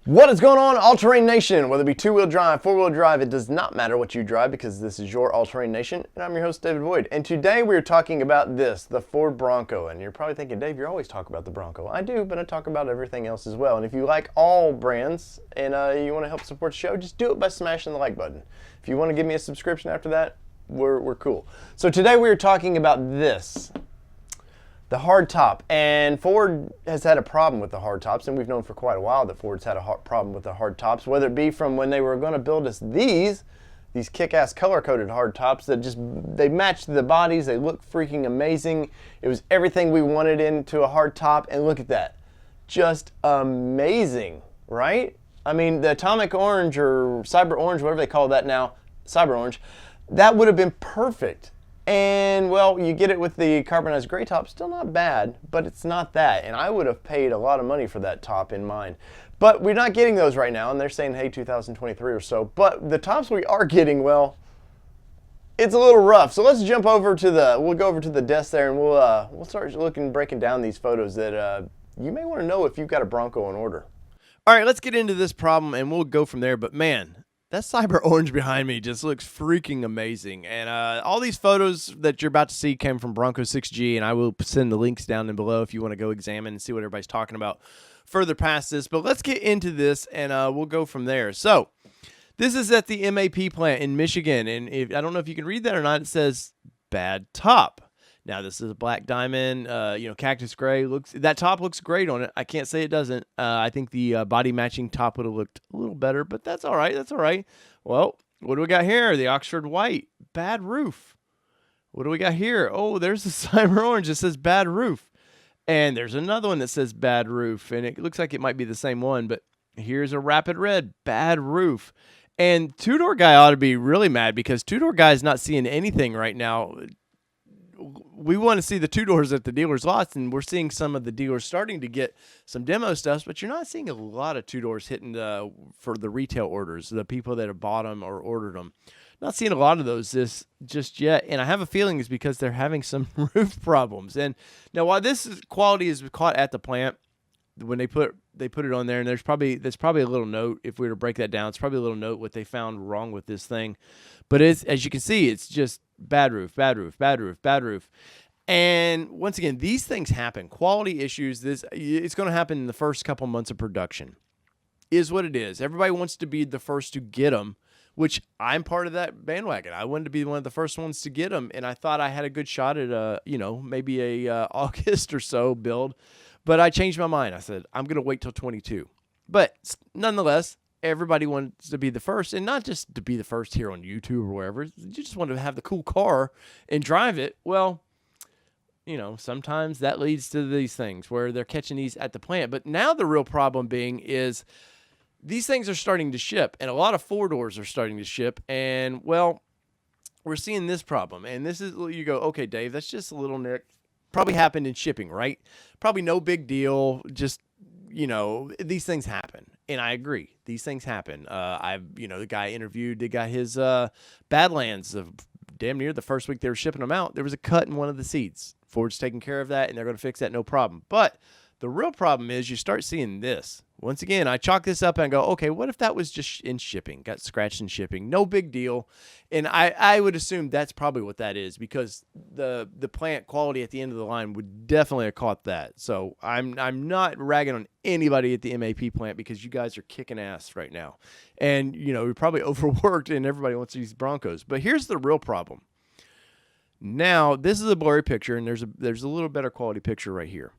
What is going on, All-Terrain Nation? Whether it be two-wheel drive, four-wheel drive, it does not matter what you drive because this is your All-Terrain Nation, and I'm your host, David Boyd. And today we're talking about this, the Ford Bronco. And you're probably thinking, Dave, you're always talking about the Bronco. I do, but I talk about everything else as well. And if you like all brands and you want to help support the show, just do it by smashing the like button. If you want to give me a subscription after that, we're cool. So today we're talking about this. The hard top, and Ford has had a problem with the hard tops, and we've known for quite a while that Ford's had a problem with the hard tops, whether it be from when they were going to build us these kick-ass color-coded hard tops that they matched the bodies, they look freaking amazing. It was everything we wanted into a hard top, and look at that. Just amazing, right? I mean, the Atomic Orange or Cyber Orange, whatever they call that now, Cyber Orange, that would have been perfect. And, well, you get it with the carbonized gray top, still not bad, but it's not that. And I would have paid a lot of money for that top in mind. But we're not getting those right now, and they're saying, hey, 2023 or so. But the tops we are getting, well, it's a little rough. So let's jump over to we'll go over to the desk there, and we'll start breaking down these photos that you may want to know if you've got a Bronco in order. All right, let's get into this problem, and we'll go from there. But, man, that Cyber Orange behind me just looks freaking amazing. And all these photos that you're about to see came from Bronco 6G, and I will send the links down below if you want to go examine and see what everybody's talking about further past this. But let's get into this, and we'll go from there. So this is at the MAP plant in Michigan, and I don't know if you can read that or not. It says bad top. Now, this is a black diamond, cactus gray. That top looks great on it. I can't say it doesn't. I think the body matching top would have looked a little better, but that's all right. That's all right. Well, what do we got here? The Oxford white, bad roof. What do we got here? Oh, there's the Cyber Orange. It says bad roof. And there's another one that says bad roof, and it looks like it might be the same one, but here's a Rapid Red, bad roof. And two-door guy ought to be really mad because two-door guy is not seeing anything right now. We want to see the two doors at the dealer's lots, and we're seeing some of the dealers starting to get some demo stuff, but you're not seeing a lot of two doors hitting for the retail orders, the people that have bought them or ordered them. Not seeing a lot of those just yet, and I have a feeling it's because they're having some roof problems. And now, while this quality is caught at the plant, when they put it on there, and there's probably a little note, if we were to break that down, it's probably a little note what they found wrong with this thing. But as you can see, it's just bad roof, bad roof, bad roof, bad roof. And once again, these things happen. Quality issues, it's going to happen in the first couple months of production, is what it is. Everybody wants to be the first to get them, which I'm part of that bandwagon. I wanted to be one of the first ones to get them, and I thought I had a good shot at maybe a August or so build. But I changed my mind. I said, I'm going to wait till 22. But nonetheless, everybody wants to be the first, and not just to be the first here on YouTube or wherever. You just want to have the cool car and drive it. Well, sometimes that leads to these things where they're catching these at the plant. But now the real problem being is these things are starting to ship, and a lot of four-doors are starting to ship. And, well, we're seeing this problem. And this is, you go, okay, Dave, that's just a little nick. Probably happened in shipping, right? Probably no big deal. Just, these things happen. And I agree. These things happen. The guy interviewed, they got his Badlands of damn near the first week they were shipping them out. There was a cut in one of the seats. Ford's taking care of that, and they're going to fix that, no problem. But the real problem is you start seeing this. Once again, I chalk this up and I go, okay, what if that was just in shipping? Got scratched in shipping. No big deal. And I would assume that's probably what that is because the plant quality at the end of the line would definitely have caught that. So I'm not ragging on anybody at the MAP plant because you guys are kicking ass right now. And, you're probably overworked and everybody wants these Broncos. But here's the real problem. Now, this is a blurry picture, and there's a little better quality picture right here.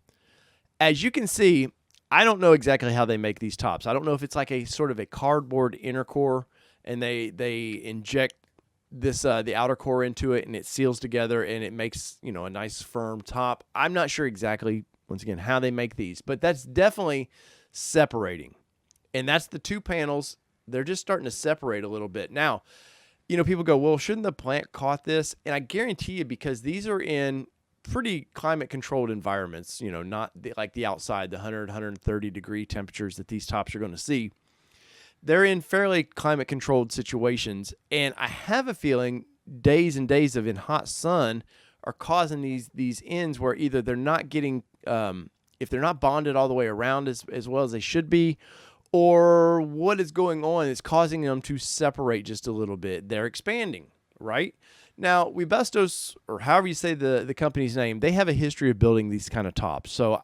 As you can see, I don't know exactly how they make these tops. I don't know if it's like a sort of a cardboard inner core, and they inject this the outer core into it, and it seals together, and it makes a nice firm top. I'm not sure exactly, once again, how they make these, but that's definitely separating. And that's the two panels. They're just starting to separate a little bit. Now, people go, well, shouldn't the plant caught this? And I guarantee you, because these are in pretty climate-controlled environments, not like the outside, the 100, 130 degree temperatures that these tops are going to see. They're in fairly climate-controlled situations, and I have a feeling days and days of in hot sun are causing these ends where either they're not getting, if they're not bonded all the way around as well as they should be, or what is going on is causing them to separate just a little bit. They're expanding, right? Now, Webasto, or however you say the company's name, they have a history of building these kind of tops. So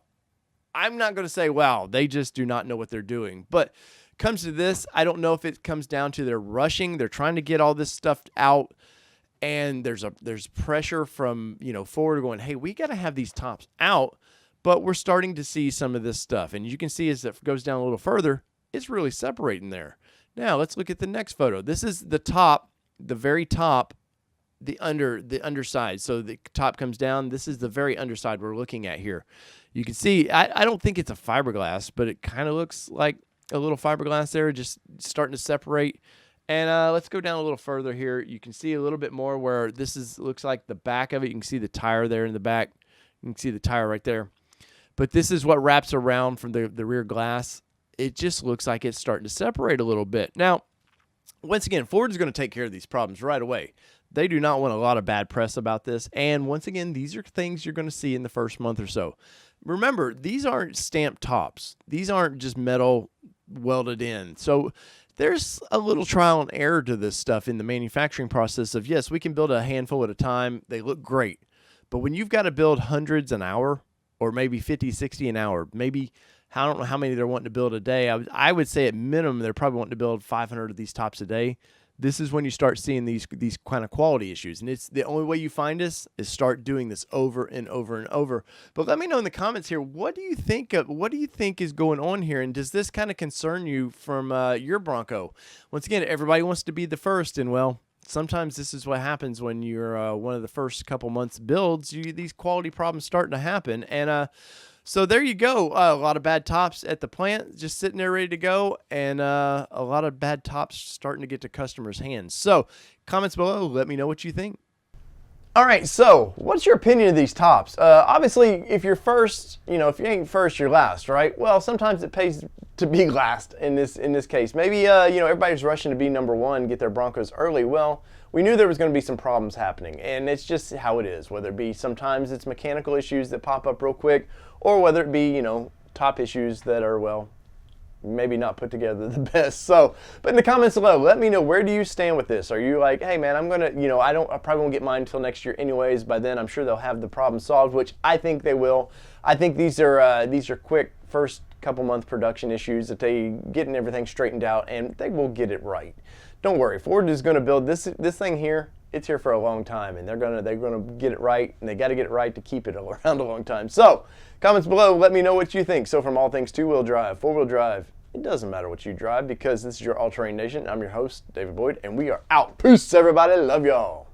I'm not going to say, wow, they just do not know what they're doing. But comes to this, I don't know if it comes down to they're rushing. They're trying to get all this stuff out. And there's pressure from, Ford going, hey, we got to have these tops out. But we're starting to see some of this stuff. And you can see as it goes down a little further, it's really separating there. Now, let's look at the next photo. This is the top, the very top, the underside. So the top comes down. This is the very underside we're looking at here. You can see, I don't think it's a fiberglass, but it kind of looks like a little fiberglass there, just starting to separate. And let's go down a little further here. You can see a little bit more where looks like the back of it. You can see the tire there in the back. You can see the tire right there. But this is what wraps around from the rear glass. It just looks like it's starting to separate a little bit. Now, once again, Ford is going to take care of these problems right away. They do not want a lot of bad press about this. And once again, these are things you're going to see in the first month or so. Remember, these aren't stamped tops. These aren't just metal welded in. So there's a little trial and error to this stuff in the manufacturing process of, yes, we can build a handful at a time. They look great. But when you've got to build hundreds an hour, or maybe 50, 60 an hour, maybe, I don't know how many they're wanting to build a day. I would say at minimum, they're probably wanting to build 500 of these tops a day. This is when you start seeing these kind of quality issues. And it's the only way you find this is start doing this over and over and over. But let me know in the comments here, what do you think is going on here? And does this kind of concern you from your Bronco? Once again, everybody wants to be the first, and well, sometimes this is what happens when you're one of the first couple months builds. These quality problems starting to happen. And so there you go. A lot of bad tops at the plant, just sitting there ready to go, and a lot of bad tops starting to get to customers' hands. So comments below, let me know what you think. All right, so what's your opinion of these tops? Obviously, if you're first, if you ain't first, you're last, right? Well, sometimes it pays to be last in this case. Maybe, everybody's rushing to be number one, get their Broncos early. Well, we knew there was going to be some problems happening, and it's just how it is, whether it be sometimes it's mechanical issues that pop up real quick, or whether it be, top issues that are, well, maybe not put together the best. So, but in the comments below, let me know, where do you stand with this? Are you like, hey man, I'm gonna, I probably won't get mine until next year anyways. By then, I'm sure they'll have the problem solved, which I think they will. I think these are quick first couple month production issues that they getting everything straightened out, and they will get it right. Don't worry, Ford is going to build this thing here. It's here for a long time, and they're gonna get it right, and they got to get it right to keep it around a long time. So, comments below, let me know what you think. So, from all things two-wheel drive, four-wheel drive, it doesn't matter what you drive, because this is your All Terrain Nation. I'm your host, David Boyd, and we are out. Peace, everybody. Love y'all.